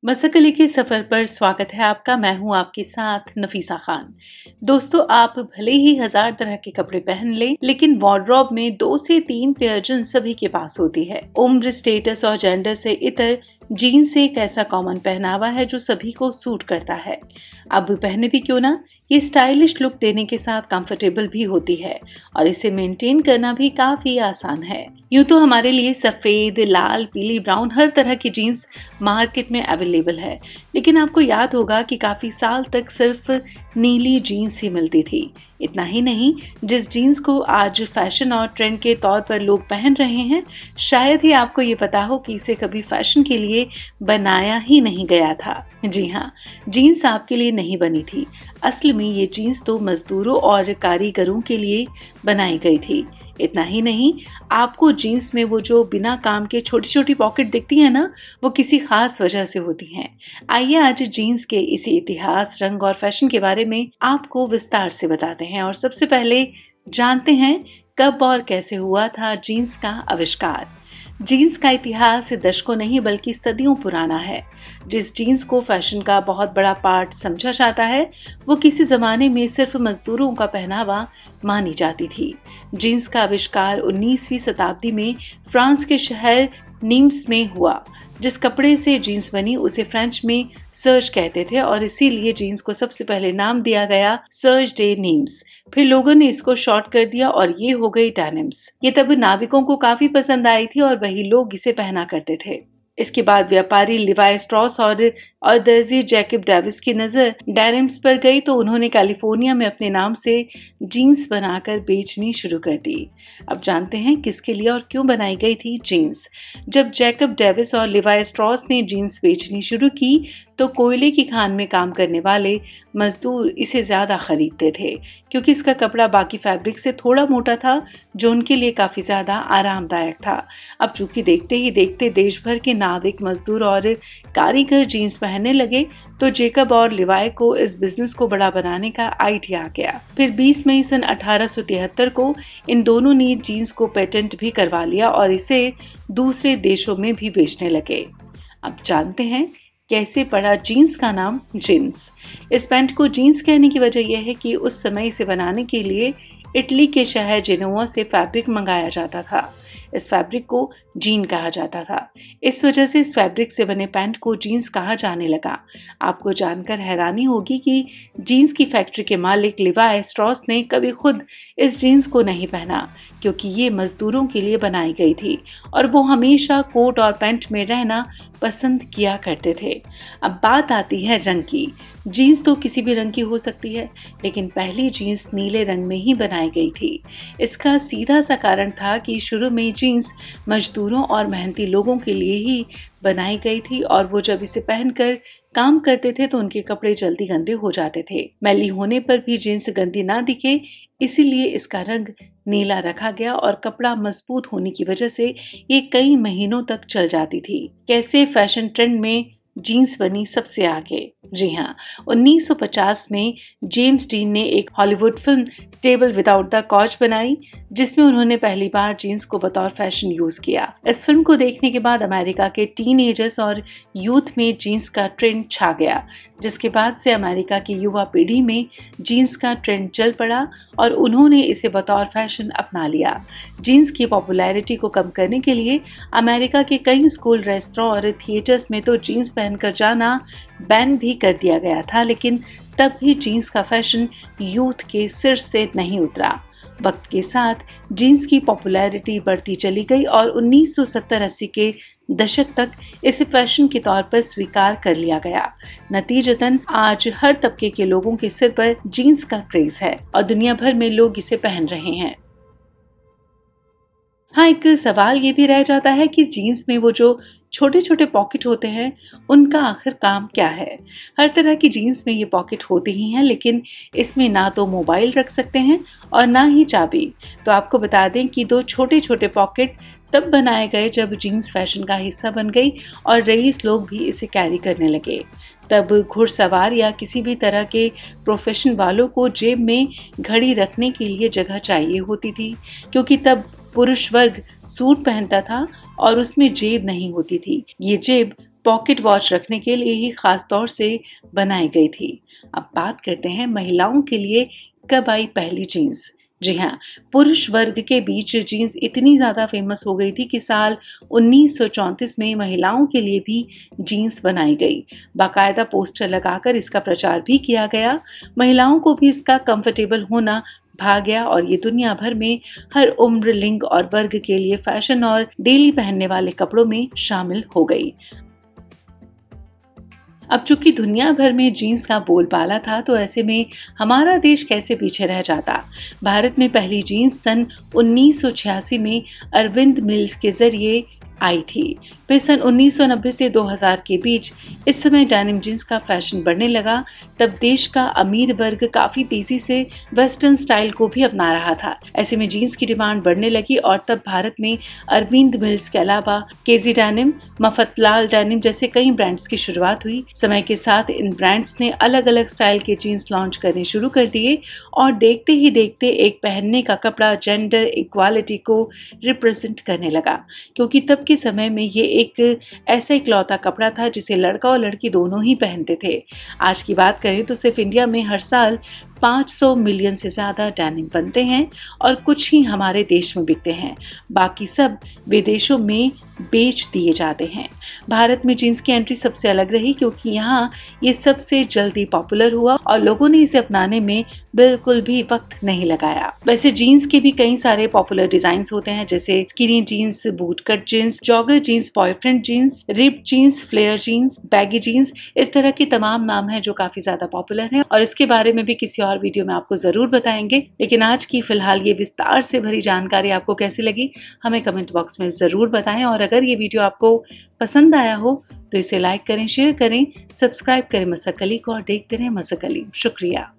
मसकली के सफ़र पर स्वागत है आपका। मैं हूँ आपके साथ नफीसा खान। दोस्तों, आप भले ही हज़ार तरह के कपड़े पहन लें, लेकिन वार्डरोब में 2 से 3 पेयर जींस सभी के पास होती है। उम्र, स्टेटस और जेंडर से इतर जीन्स एक ऐसा कॉमन पहनावा है जो सभी को सूट करता है। अब पहने भी क्यों ना, ये स्टाइलिश लुक देने के साथ कंफर्टेबल भी होती है और इसे मेंटेन करना भी काफ़ी आसान है। यूँ तो हमारे लिए सफ़ेद, लाल, पीली, ब्राउन हर तरह की जीन्स मार्केट में अवेलेबल है, लेकिन आपको याद होगा कि काफ़ी साल तक सिर्फ नीली जीन्स ही मिलती थी। इतना ही नहीं, जिस जीन्स को आज फैशन और ट्रेंड के तौर पर लोग पहन रहे हैं, शायद ही आपको ये पता हो कि इसे कभी फैशन के लिए बनाया ही नहीं गया था। जी हाँ, जीन्स आपके लिए नहीं बनी थी। असल में ये जीन्स तो मजदूरों और कारीगरों के लिए बनाई गई थी। इतना ही नहीं, आपको जीन्स में वो जो बिना काम के छोटी-छोटी पॉकेट दिखती है ना, वो किसी खास वजह से होती हैं। आइए आज जीन्स के इसी इतिहास, रंग और फैशन के बारे में आपको विस्तार से बताते हैं और सबसे पहले जानते हैं कब और कैसे हुआ था जीन्स का आविष्कार। जीन्स का इतिहास दशकों नहीं बल्कि सदियों पुराना है। जिस जीन्स को फैशन का बहुत बड़ा पार्ट समझा जाता है, वो किसी ज़माने में सिर्फ मजदूरों का पहनावा मानी जाती थी। जीन्स का आविष्कार 19वीं शताब्दी में फ्रांस के शहर नीम्स में हुआ। जिस कपड़े से जीन्स बनी उसे फ्रेंच में सर्ज कहते थे और इसीलिए जीन्स को सबसे पहले नाम दिया गया सर्ज डे नीम्स। फिर लोगों ने इसको शॉर्ट कर दिया और ये हो गई डेनिम्स। ये तब नाविकों को काफी पसंद आई थी और वही लोग इसे पहना करते थे। इसके बाद व्यापारी लिवाई स्ट्रॉस और दर्जी जैकब डेविस की नज़र डेनिम्स पर गई तो उन्होंने कैलिफोर्निया में अपने नाम से जीन्स बनाकर बेचनी शुरू कर दी। अब जानते हैं किसके लिए और क्यों बनाई गई थी जीन्स। जब जैकब डेविस और लिवाई स्ट्रॉस ने जीन्स बेचनी शुरू की तो कोयले की खान में काम करने वाले मजदूर इसे ज़्यादा खरीदते थे, क्योंकि इसका कपड़ा बाकी फैब्रिक से थोड़ा मोटा था, जो उनके लिए काफ़ी ज़्यादा आरामदायक था। अब चूंकि देखते ही देखते देश भर के नाविक, मजदूर और कारीगर जीन्स पहनने लगे, तो जेकब और लिवाई को इस बिजनेस को बड़ा बनाने का आइडिया आ गया। फिर 20 मई सन 1873 को इन दोनों ने जीन्स को पेटेंट भी करवा लिया और इसे दूसरे देशों में भी बेचने लगे। अब जानते हैं कैसे पड़ा जीन्स का नाम जीन्स। इस पैंट को जीन्स कहने की वजह यह है कि उस समय इसे बनाने के लिए इटली के शहर जेनोआ से फैब्रिक मंगाया जाता था। इस फैब्रिक को जीन कहा जाता था। इस वजह से इस फैब्रिक से बने पैंट को जीन्स कहा जाने लगा। आपको जानकर हैरानी होगी कि जीन्स की फैक्ट्री के मालिक लिवाई स्ट्रॉस ने कभी खुद इस जीन्स को नहीं पहना, क्योंकि ये मजदूरों के लिए बनाई गई थी और वो हमेशा कोट और पैंट में रहना पसंद किया करते थे। अब बात आती है रंग की। जीन्स तो किसी भी रंग की हो सकती है, लेकिन पहली जीन्स नीले रंग में ही बनाई गई थी। इसका सीधा सा कारण था कि शुरू में जीन्स मजदूरों और मेहनती लोगों के लिए ही बनाई गई थी और वो जब इसे पहनकर काम करते थे तो उनके कपड़े जल्दी गंदे हो जाते थे। मैली होने पर भी जीन्स गंदी ना दिखे, इसीलिए इसका रंग नीला रखा गया और कपड़ा मजबूत होने की वजह से ये कई महीनों तक चल जाती थी। कैसे फैशन ट्रेंड में जीन्स बनी सबसे आगे? जी हाँ, 1950 में जेम्स डीन ने एक Hollywood film table without the couch बनाई, जिसमें उन्होंने पहली बार जीन्स को बतौर फैशन यूज किया। इस फिल्म को देखने के बाद अमेरिका के टीनएजर्स और यूथ में जीन्स का ट्रेंड छा गया, जिसके बाद से अमेरिका की युवा पीढ़ी में जीन्स का ट्रेंड चल पड़ा और उन्होंने इसे बतौर फैशन अपना लिया। जीन्स की पॉपुलैरिटी को कम करने के लिए अमेरिका के कई स्कूल, रेस्टोरेंट और थिएटर्स में तो जीन्स पहनकर जाना बैन भी कर दिया गया था, लेकिन तब भी जीन्स का फैशन यूथ के सिर से नहीं उतरा। वक्त के साथ जीन्स की पॉपुलैरिटी बढ़ती चली गई और 1970-80 के दशक तक इसे फैशन के तौर पर स्वीकार कर लिया गया। नतीजतन आज हर तबके के लोगों के सिर पर जीन्स का क्रेज है और दुनिया भर में लोग इसे पहन रहे हैं। हाँ, एक सवाल ये भी रह जाता है कि जीन्स में वो जो छोटे छोटे पॉकेट होते हैं, उनका आखिर काम क्या है। हर तरह की जीन्स में ये पॉकेट होते ही हैं, लेकिन इसमें ना तो मोबाइल रख सकते हैं और ना ही चाबी। तो आपको बता दें कि दो छोटे छोटे पॉकेट तब बनाए गए जब जीन्स फैशन का हिस्सा बन गई और रईस लोग भी इसे कैरी करने लगे। तब घुड़सवार या किसी भी तरह के प्रोफेशन वालों को जेब में घड़ी रखने के लिए जगह चाहिए होती थी, क्योंकि तब पुरुष वर्ग सूट पहनता था और उसमें जेब नहीं होती थी। ये जेब पॉकेट वॉच रखने के लिए ही खास तौर से बनाई गई थी। अब बात करते हैं महिलाओं के लिए कब आई पहली जीन्स। जी हाँ, पुरुष वर्ग के बीच जीन्स इतनी ज़्यादा फेमस हो गई थी कि साल 1934 में महिलाओं के लिए भी जीन्स बनाई गई। बाकायदा पोस्टर लगाकर इसका प्रचार भी किया गया। महिलाओं को भी इसका कंफर्टेबल होना भा गया और ये दुनिया भर में हर उम्र, लिंग और वर्ग के लिए फैशन और डेली पहनने वाले कपड़ों में शामिल हो गई। अब चूंकि दुनिया भर में जीन्स का बोलबाला था, तो ऐसे में हमारा देश कैसे पीछे रह जाता। भारत में पहली जीन्स सन 1986 में अरविंद मिल्स के जरिए आई थी। फिर सन 1990 से 2000 के बीच इस समय डेनिम जीन्स का फैशन बढ़ने लगा। तब देश का अमीर वर्ग काफी तेजी से वेस्टर्न स्टाइल को भी अपना रहा था। ऐसे में जीन्स की डिमांड बढ़ने लगी और तब भारत में अरविंद मिल्स के अलावा केजी डेनिम, मफतलाल डेनिम जैसे कई ब्रांड्स की शुरुआत हुई। समय के साथ इन ब्रांड्स ने अलग अलग स्टाइल के जीन्स लॉन्च करने शुरू कर दिए और देखते ही देखते एक पहनने का कपड़ा जेंडर इक्वालिटी को रिप्रेजेंट करने लगा, क्योंकि तब के समय में ये एक ऐसा इकलौता कपड़ा था जिसे लड़का और लड़की दोनों ही पहनते थे। आज की बात करें तो सिर्फ इंडिया में हर साल 500 मिलियन से ज़्यादा डेनिम बनते हैं और कुछ ही हमारे देश में बिकते हैं, बाकी सब विदेशों में बेच दिए जाते हैं। भारत में जीन्स की एंट्री सबसे अलग रही, क्योंकि यहाँ ये सबसे जल्दी पॉपुलर हुआ और लोगों ने इसे अपनाने में बिल्कुल भी वक्त नहीं लगाया। वैसे जीन्स के भी कई सारे पॉपुलर डिजाइन्स होते हैं, जैसे skinny jeans, boot cut jeans, jogger jeans, boyfriend jeans, rip jeans, flare jeans, baggy jeans. इस तरह के तमाम नाम हैं जो काफी ज्यादा पॉपुलर हैं और इसके बारे में भी किसी और वीडियो में आपको जरूर बताएंगे। लेकिन आज की फिलहाल ये विस्तार से भरी जानकारी आपको कैसी लगी, हमें कमेंट बॉक्स में जरूर बताएं। और अगर ये वीडियो आपको पसंद आया हो तो इसे लाइक करें, शेयर करें, सब्सक्राइब करें मसक अली को और देखते रहें मसक अली। शुक्रिया।